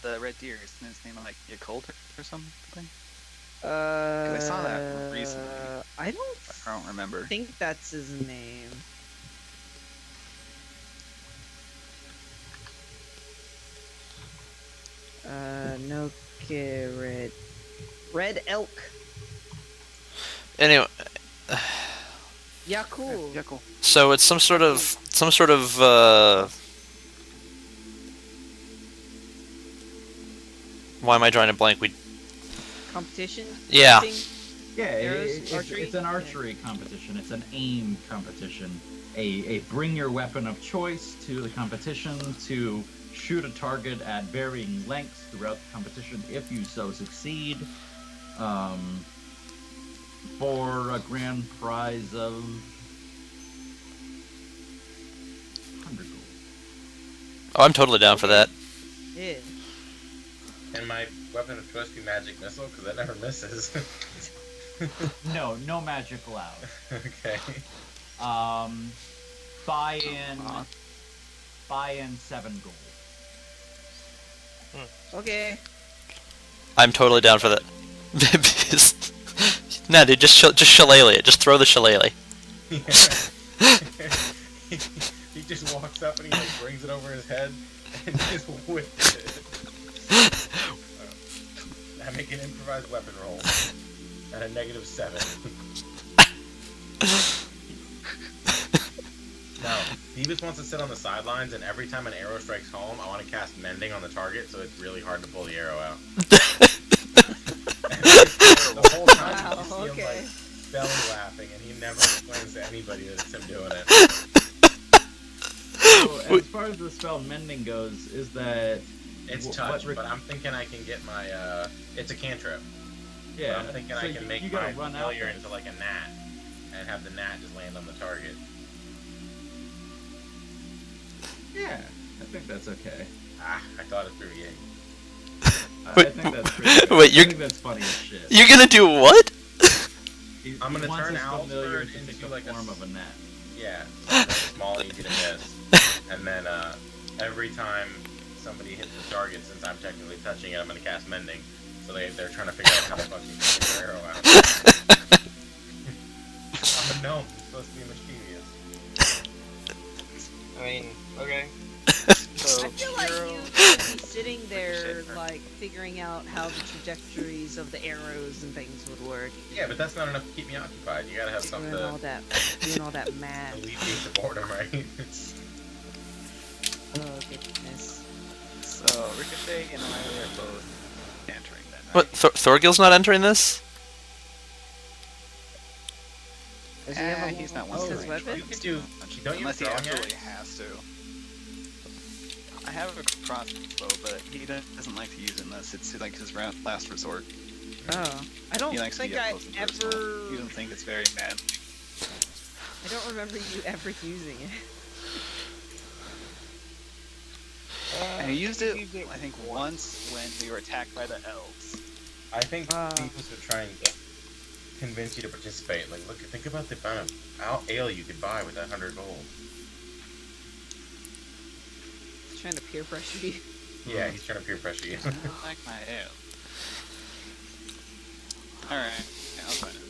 the red deer. Isn't his name like Yakult or something? Because I saw that recently. I don't remember. think that's his name. No carrot. Red elk. Anyway. Yeah, cool. Yeah, cool. So it's some sort of why am I drawing a blank? Competition? Yeah. Yeah, Arrows, archery? it's an archery competition. It's an aim competition. A bring your weapon of choice to the competition to shoot a target at varying lengths throughout the competition if you so succeed. For a grand prize of 100 gold. Oh, I'm totally down for that. Yeah. And my weapon of choice be magic missile, because that never misses. No magic allowed. Okay. Buy in 7 gold. Okay. I'm totally down for that. Nah, dude, just shillelagh it. Just throw the shillelagh. He just walks up and he like brings it over his head and just whips it. I make an improvised weapon roll at a -7. Now, he just wants to sit on the sidelines, and every time an arrow strikes home, I want to cast Mending on the target, so it's really hard to pull the arrow out. The whole time you see him like belly laughing, and he never explains to anybody that it's him doing it. So, as far as the spell Mending goes, is that it's touch? But I'm thinking I can get my it's a cantrip. Yeah, but I'm thinking so I can make my familiar into like a gnat, and have the gnat just land on the target. Yeah, I think that's okay. I thought it through yay. I think that's pretty good. Wait, I think that's funny as shit. You're gonna do what? I'm gonna turn Owlsford into into like a form of a net. Yeah, like small, easy to miss. And then every time somebody hits the target, since I'm technically touching it, I'm gonna cast Mending. So they're trying to figure out how the fuck you can get your arrow out. I'm a gnome. I'm supposed to be mischievous. I mean, okay. So, I feel like hero- you should be sitting there, like, figuring out how the trajectories of the arrows and things would work. Yeah, but that's not enough to keep me occupied. You gotta have something Doing all to that, doing all that math. alleviate the boredom, right? Oh goodness. So Ricochet and Riley are both entering then, right? What? Thorgil's not entering this? Does he have a He's not what's one his range weapon? You could do. Don't you Unless he throw absolutely yet? has to. I have a crossbow, but he doesn't like to use it unless it's like his last resort. Oh, I don't He likes to think be up I close and personal. He ever. doesn't think it's very manly. I don't remember you ever using it. And he used it, I think, once when we were attacked by the elves. I think Beavis would try and convince you to participate. Like, look, think about the amount of ale you could buy with that 100 gold. He's trying to peer pressure you. Yeah, he's trying to peer pressure you. I like my ale. Alright, yeah, I'll join him.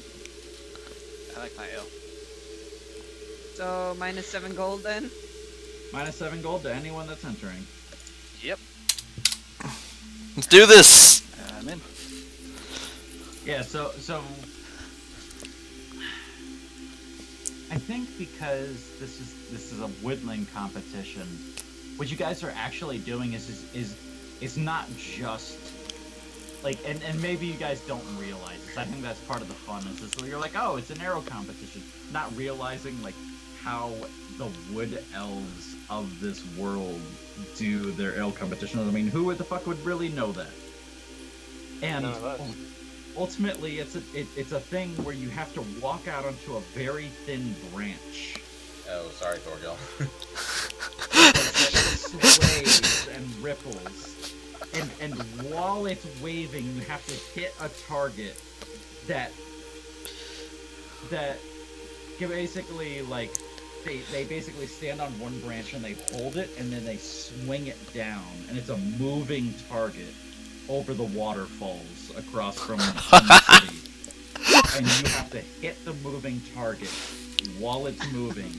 I like my ale. So -7 gold then. -7 gold to anyone that's entering. Yep. Let's do this. I'm in. Yeah, so I think because this is a woodland competition, what you guys are actually doing is not just like, and maybe you guys don't realize this. I think that's part of the fun is this. You're like, oh, it's an arrow competition, not realizing like how the wood elves of this world do their arrow competition. I mean, who the fuck would really know that? And None of us. ultimately, it's a thing where you have to walk out onto a very thin branch. Oh, sorry, Thorgil. That sways and ripples. And while it's waving, you have to hit a target that can basically, like, they basically stand on one branch and they hold it and then they swing it down, and it's a moving target over the waterfalls across from the city. And you have to hit the moving target while it's moving,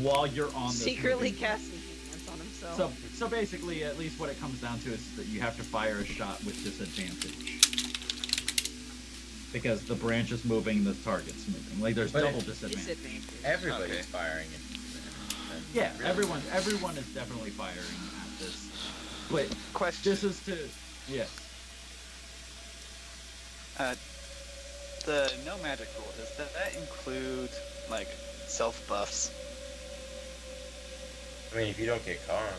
while you're on this Secretly moving casting hands on himself. So basically, at least what it comes down to is that you have to fire a shot with disadvantage. Because the branch is moving, the target's moving. Like, there's double disadvantage. Everybody's firing it. Yeah, everyone is definitely firing at this. But Question. this is to... Yes. The no magic rule, does that include, like, self-buffs? I mean, if you don't get caught.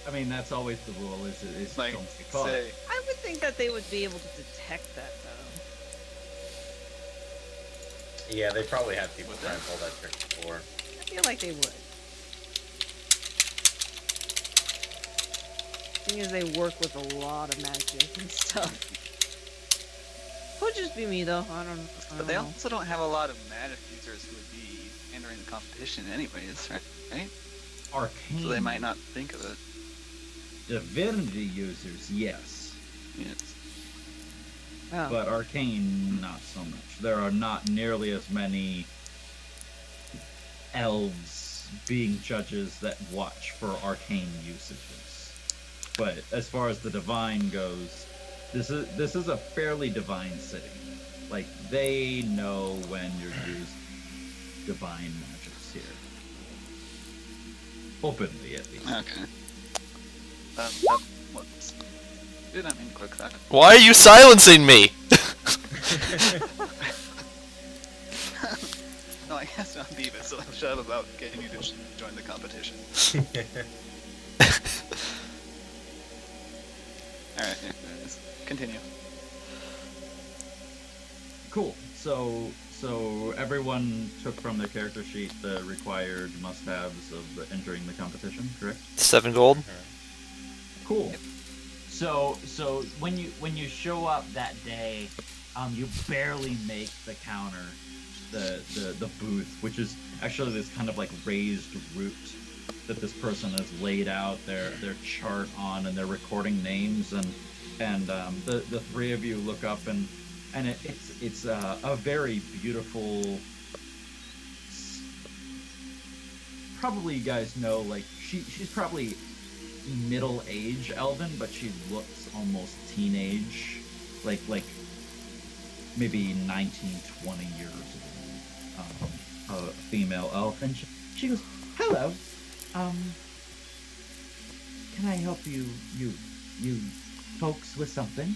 I mean, that's always the rule, is Like, don't get caught. say, I would think that they would be able to detect that, though. Yeah, they probably have people try and pull that trick before. I feel like they would. Seeing as they work with a lot of magic and stuff. Could just be me, though. I don't but they know. also don't have a lot of magic users who would be entering the competition anyways, right? Arcane. So they might not think of it. Divinity users, yes. Yes. Oh. But Arcane, not so much. There are not nearly as many elves being judges that watch for Arcane usages. But as far as the Divine goes, this is a fairly divine city. Like, they know when you're using divine magics here. Openly, at least. Okay. Whoops. Did not mean to click that. Why are you silencing me? No, I guess I'm Beavis, so I'm shut up about getting you to join the competition. Alright, yeah, there it is. Continue. Cool. So everyone took from their character sheet the required must-haves of entering the competition, correct? 7 gold. Cool. So when you show up that day, you barely make the counter, the booth, which is actually this kind of like raised route that this person has laid out their chart on, and they're recording names, and the three of you look up and it's a very beautiful. Probably you guys know, like she's probably middle-age elven, but she looks almost teenage, like maybe 19, 20 years old. A female elf, and she goes, "Hello, can I help you folks with something?"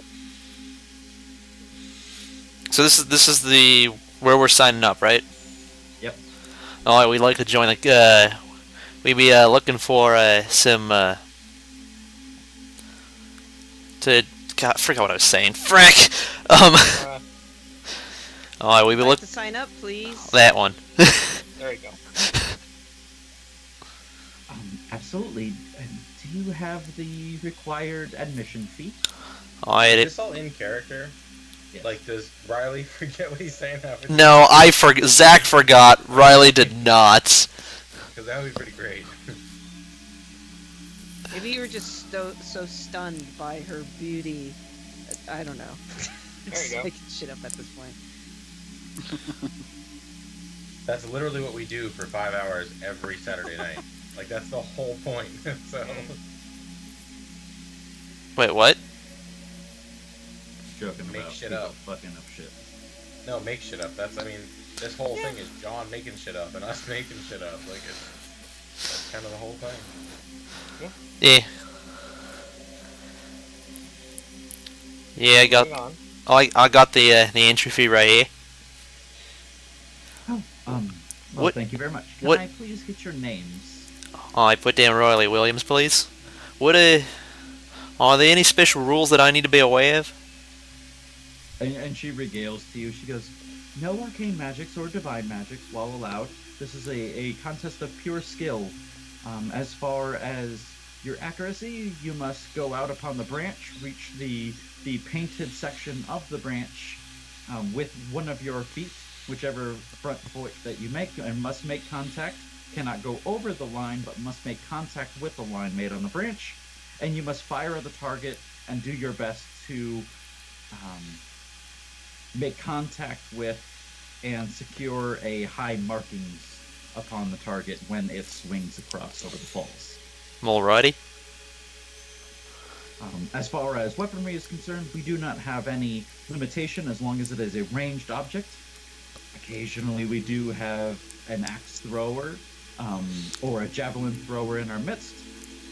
So this is the where we're signing up, right? Yep. Alright, we'd like to join we'd be looking for some to God, I forgot what I was saying. Frick. Alright, we'd be Like looking to sign up, please. that one. There you go. Absolutely. Do you have the required admission fee? Alright, Is this all in character? Yes. Like, does Riley forget what he's saying half the no, Zach forgot. Riley did not. Because that would be pretty great. Maybe you were just so stunned by her beauty. I don't know. There you Just go. making shit up at this point. That's literally what we do for 5 hours every Saturday night. Like, that's the whole point. So, Wait, what? Joking Make about shit people up. fucking up shit. no, make shit up. That's, I mean, this whole thing is John making shit up and us making shit up. Like, that's kind of the whole thing. Yeah. Yeah, I got. Moving on. Oh, I got the entry fee right here. Oh, well, What- thank you very much. Can what- I please get your names? Oh, I put down Riley Williams, please. What are there any special rules that I need to be aware of? And she regales to you. She goes, "No arcane magics or divine magics while allowed. This is a contest of pure skill. As far as your accuracy, you must go out upon the branch, reach the painted section of the branch with one of your feet, whichever front foot that you make, and must make contact, cannot go over the line, but must make contact with the line made on the branch, and you must fire at the target and do your best to make contact with and secure a high markings upon the target when it swings across over the falls. Alrighty. As far as weaponry is concerned, we do not have any limitation as long as it is a ranged object. Occasionally we do have an axe thrower or a javelin thrower in our midst,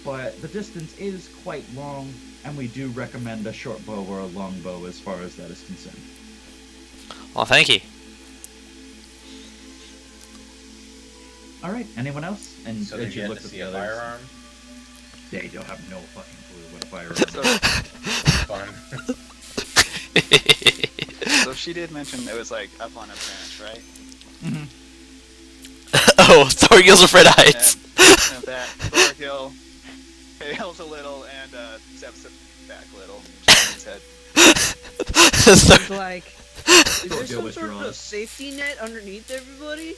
but the distance is quite long, and we do recommend a short bow or a long bow as far as that is concerned. Well, thank you. Alright, anyone else? And So as they you get look to at see the a others, firearm. they don't have no fucking clue what a firearm So, Fun. so she did mention it was like up on a branch, right? Mm-hmm. Oh, Thorgil's afraid of heights. And that Thorgil fails a little and steps it back a little. His head. He's like, is there Thorgil some sort of withdraws. safety net underneath everybody?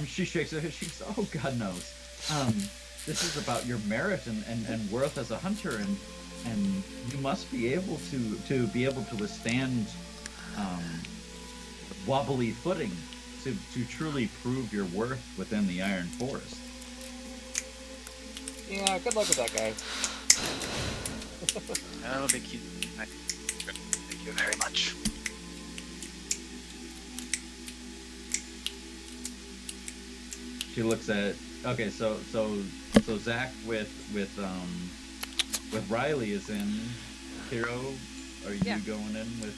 She shakes her head. She goes, "Oh, God knows. This is about your merit and worth as a hunter, and you must be able to be able to withstand wobbly footing to truly prove your worth within the Iron Forest." Yeah, good luck with that, guy. That'll be cute. Thank you very much. She looks at. Okay, so Zach with Riley is in. Hero, are you Yeah. going in with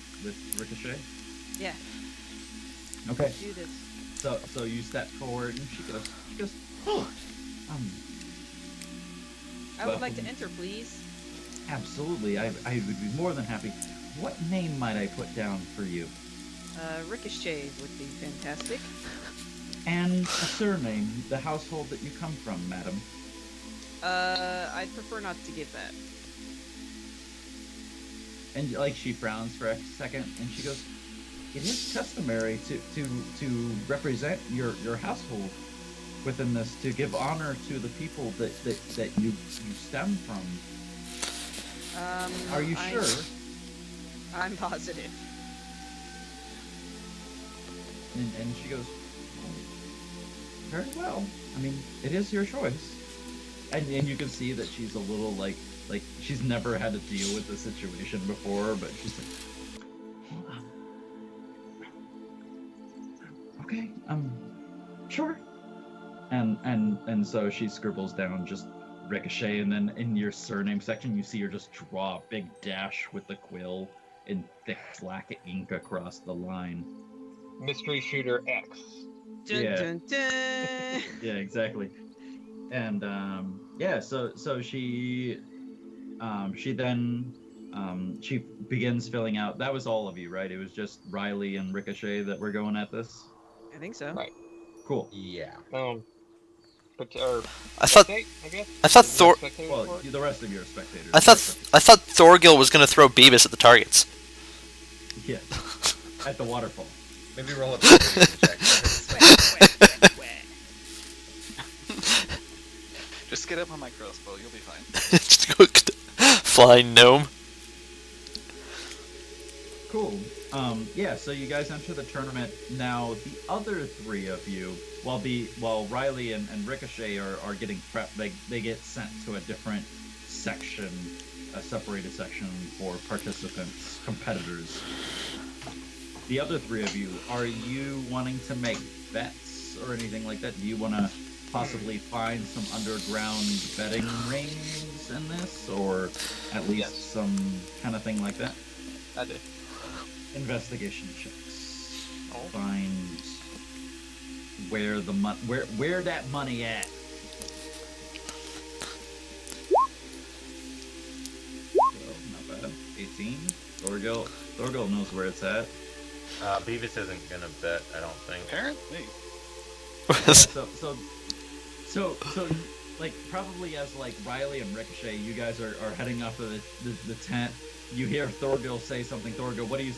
Ricochet? Yeah, Okay. do this. So you step forward, and she goes, "Oh, I would like to Welcome. enter, please. absolutely. I would be more than happy. What name might I put down for you? Ricochet would be fantastic. And a surname, the household that you come from, madam." I'd prefer not to give that. And like she frowns for a second, and she goes, "It is customary to represent your household within this, to give honor to the people that you stem from. Are you sure?" I'm positive. And she goes, "Oh, very well. I mean, it is your choice." And you can see that she's a little like she's never had to deal with the situation before, but she's like, "Well, okay, sure." And so she scribbles down just Ricochet, and then in your surname section, you see her just draw a big dash with the quill in thick black ink across the line. Mystery Shooter X. Dun, Yeah. dun, dun. Yeah, exactly. And yeah, so she then she begins filling out. That was all of you, right? It was just Riley and Ricochet that were going at this. I think so. Right. Cool. Yeah. Or I thought spectate, I guess. I thought Is there Thor. spectators Well, for it? the rest of you are spectators. I thought Thorgil was gonna throw Beavis at the targets. Yeah. At the waterfall. Maybe roll a persuasion check. Just get up on my crossbow, you'll be fine. Just go flying gnome. Cool. Yeah, so you guys enter the tournament. Now, the other three of you, while Riley and Ricochet are getting prepped, they get sent to a different section, a separated section for participants, competitors. The other three of you, are you wanting to make bets or anything like that? Do you want to possibly find some underground betting rings in this, or at least Yes. some kind of thing like that? I do. Investigation checks. Oh. Find where the where that money at. So, not bad. 18. Thorgil knows where it's at. Beavis isn't gonna bet, I don't think. Apparently. So, like, probably as, like, Riley and Ricochet, you guys are heading off of the tent. You hear Thorgil say something. Thorgil, what do you